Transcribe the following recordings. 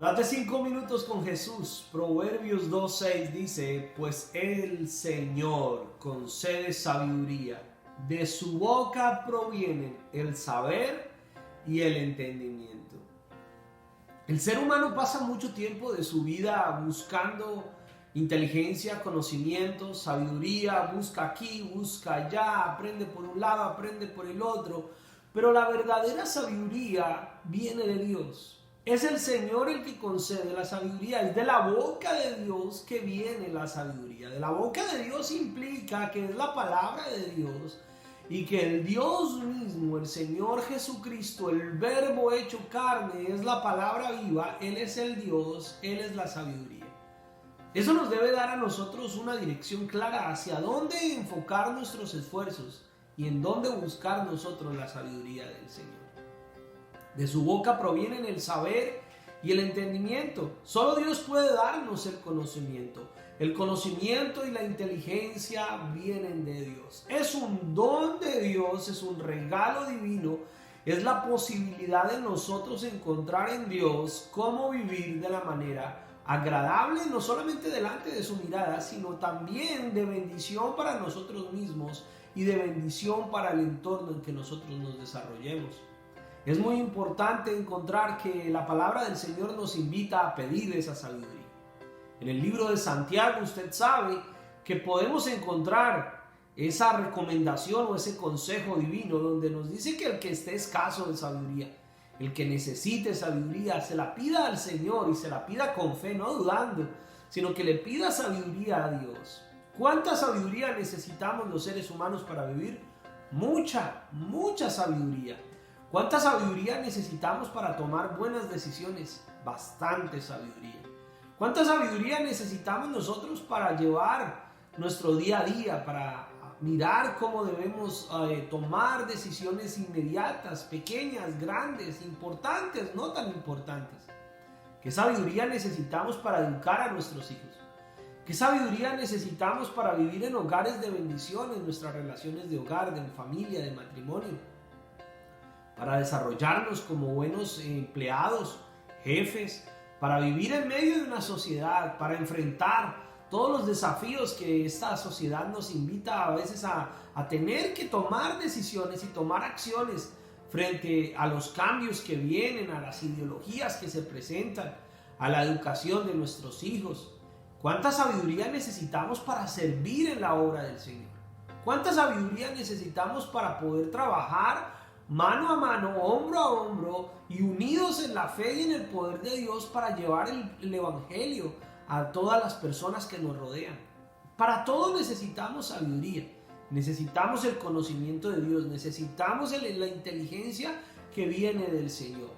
Date 5 minutos con Jesús. Proverbios 2:6 dice: pues el Señor concede sabiduría. De su boca provienen el saber y el entendimiento. El ser humano pasa mucho tiempo de su vida buscando inteligencia, conocimiento, sabiduría. Busca aquí, busca allá, aprende por un lado, aprende por el otro. Pero la verdadera sabiduría viene de Dios. Es el Señor el que concede la sabiduría. Es de la boca de Dios que viene la sabiduría. De la boca de Dios implica que es la palabra de Dios y que el Dios mismo, el Señor Jesucristo, el Verbo hecho carne, es la palabra viva. Él es el Dios, Él es la sabiduría. Eso nos debe dar a nosotros una dirección clara hacia dónde enfocar nuestros esfuerzos y en dónde buscar nosotros la sabiduría del Señor. De su boca provienen el saber y el entendimiento. Solo Dios puede darnos el conocimiento. El conocimiento y la inteligencia vienen de Dios. Es un don de Dios, es un regalo divino. Es la posibilidad de nosotros encontrar en Dios cómo vivir de la manera agradable, no solamente delante de su mirada, sino también de bendición para nosotros mismos y de bendición para el entorno en que nosotros nos desarrollemos. Es muy importante encontrar que la palabra del Señor nos invita a pedir esa sabiduría. En el libro de Santiago usted sabe que podemos encontrar esa recomendación o ese consejo divino donde nos dice que el que esté escaso de sabiduría, el que necesite sabiduría, se la pida al Señor y se la pida con fe, no dudando, sino que le pida sabiduría a Dios. ¿Cuánta sabiduría necesitamos los seres humanos para vivir? Mucha sabiduría. ¿Cuánta sabiduría necesitamos para tomar buenas decisiones? Bastante sabiduría. ¿Cuánta sabiduría necesitamos nosotros para llevar nuestro día a día, para mirar cómo debemos tomar decisiones inmediatas, pequeñas, grandes, importantes, no tan importantes? ¿Qué sabiduría necesitamos para educar a nuestros hijos? ¿Qué sabiduría necesitamos para vivir en hogares de bendición, en nuestras relaciones de hogar, de familia, de matrimonio? Para desarrollarnos como buenos empleados, jefes, para vivir en medio de una sociedad, para enfrentar todos los desafíos que esta sociedad nos invita a veces a tener que tomar decisiones y tomar acciones frente a los cambios que vienen, a las ideologías que se presentan, a la educación de nuestros hijos. ¿Cuánta sabiduría necesitamos para servir en la obra del Señor? ¿Cuánta sabiduría necesitamos para poder trabajar mano a mano, hombro a hombro y unidos en la fe y en el poder de Dios para llevar el Evangelio a todas las personas que nos rodean? Para todo necesitamos sabiduría, necesitamos el conocimiento de Dios, necesitamos la inteligencia que viene del Señor.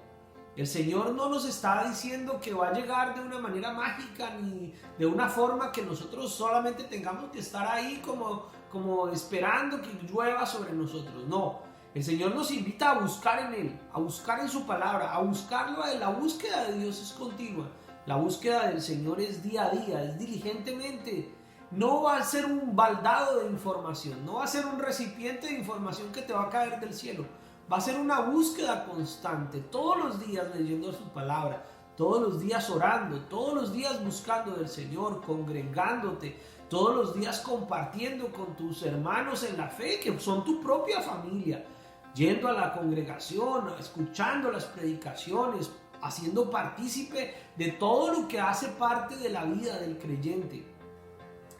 El Señor no nos está diciendo que va a llegar de una manera mágica ni de una forma que nosotros solamente tengamos que estar ahí como esperando que llueva sobre nosotros. No. El Señor nos invita a buscar en Él, a buscar en su palabra, a buscarlo a Él. La búsqueda de Dios es continua. La búsqueda del Señor es día a día, es diligentemente. No va a ser un baldado de información, no va a ser un recipiente de información que te va a caer del cielo. Va a ser una búsqueda constante, todos los días leyendo su palabra, todos los días orando, todos los días buscando del Señor, congregándote, todos los días compartiendo con tus hermanos en la fe, que son tu propia familia. Yendo a la congregación, escuchando las predicaciones, haciendo partícipe de todo lo que hace parte de la vida del creyente.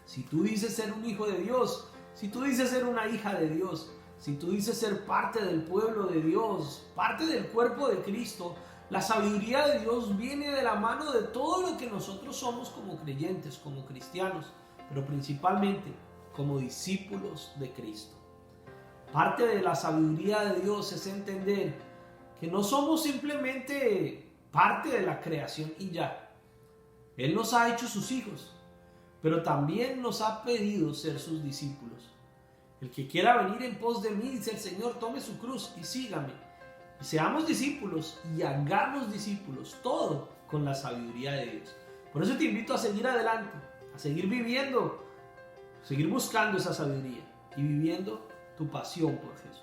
Si tú dices ser un hijo de Dios, si tú dices ser una hija de Dios, si tú dices ser parte del pueblo de Dios, parte del cuerpo de Cristo, la sabiduría de Dios viene de la mano de todo lo que nosotros somos como creyentes, como cristianos, pero principalmente como discípulos de Cristo. Parte de la sabiduría de Dios es entender que no somos simplemente parte de la creación y ya. Él nos ha hecho sus hijos, pero también nos ha pedido ser sus discípulos. El que quiera venir en pos de mí, dice el Señor, tome su cruz y sígame. Y seamos discípulos y hagamos discípulos, todo con la sabiduría de Dios. Por eso te invito a seguir adelante, a seguir viviendo, seguir buscando esa sabiduría y viviendo tu pasión por Jesús.